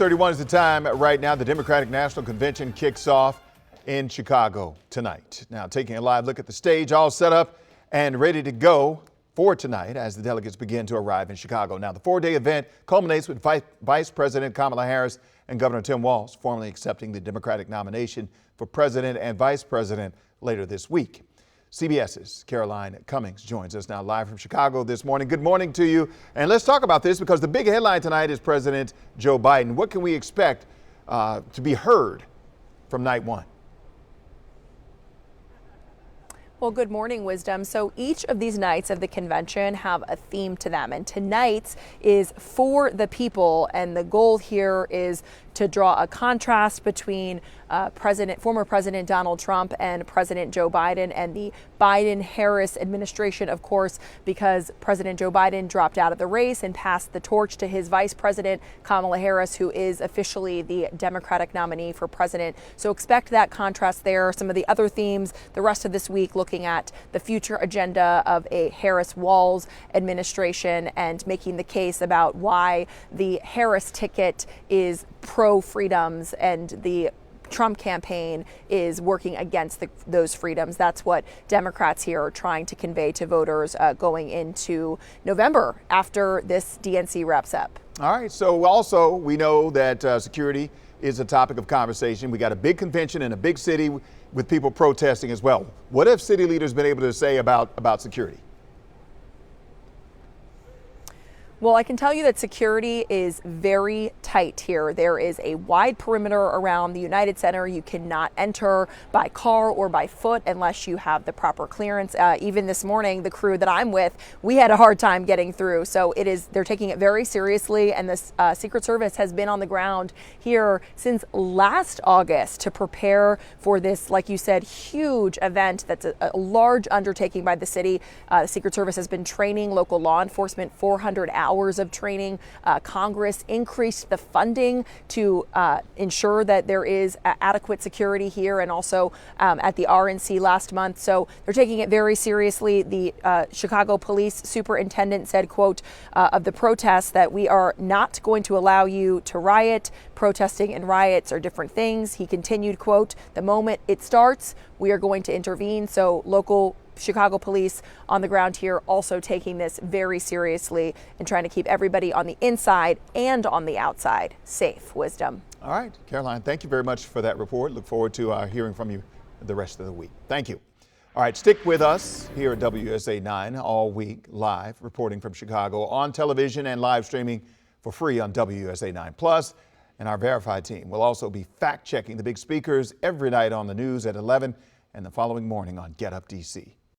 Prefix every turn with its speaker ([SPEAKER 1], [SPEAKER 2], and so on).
[SPEAKER 1] 31 is the time right now. The Democratic National Convention kicks off in Chicago tonight. Now, taking a live look at the stage, all set up and ready to go for tonight as the delegates begin to arrive in Chicago. Now, the four-day event culminates with Vice President Kamala Harris and Governor Tim Walz formally accepting the Democratic nomination for president and vice president later this week. CBS's Caroline Cummings joins us now live from Chicago this morning. Good morning to you. And let's talk about this because the big headline tonight is President Joe Biden. What can we expect to be heard from night one?
[SPEAKER 2] Well, good morning, Wisdom. So each of these nights of the convention have a theme to them, and tonight's is for the people, and the goal here is to draw a contrast between former President Donald Trump and President Joe Biden, and the Biden-Harris administration, of course, because President Joe Biden dropped out of the race and passed the torch to his vice president, Kamala Harris, who is officially the Democratic nominee for president. So expect that contrast there. Some of the other themes the rest of this week looking at the future agenda of a Harris-Walz administration and making the case about why the Harris ticket is pro-freedoms and the Trump campaign is working against those freedoms. That's what Democrats here are trying to convey to voters going into November after this DNC wraps up.
[SPEAKER 1] All right. So also we know that security is a topic of conversation. We got a big convention in a big city with people protesting as well. What have city leaders been able to say about security?
[SPEAKER 2] Well, I can tell you that security is very tight here. There is a wide perimeter around the United Center. You cannot enter by car or by foot unless you have the proper clearance. Even this morning, the crew that I'm with, we had a hard time getting through. So they're taking it very seriously, and the Secret Service has been on the ground here since last August to prepare for this, like you said, huge event that's a large undertaking by the city. The Secret Service has been training local law enforcement 400 hours of training. Congress increased the funding to ensure that there is adequate security here and also at the RNC last month. So they're taking it very seriously. The Chicago police superintendent said, quote, of the protests that we are not going to allow you to riot. Protesting and riots are different things. He continued, quote, the moment it starts, we are going to intervene. So local Chicago police on the ground here also taking this very seriously and trying to keep everybody on the inside and on the outside safe. Wisdom.
[SPEAKER 1] All right, Caroline, thank you very much for that report. Look forward to hearing from you the rest of the week. Thank you. All right, stick with us here at WUSA 9 all week live, reporting from Chicago on television and live streaming for free on WUSA 9 Plus. And our verified team will also be fact checking the big speakers every night on the news at 11 and the following morning on Get Up DC.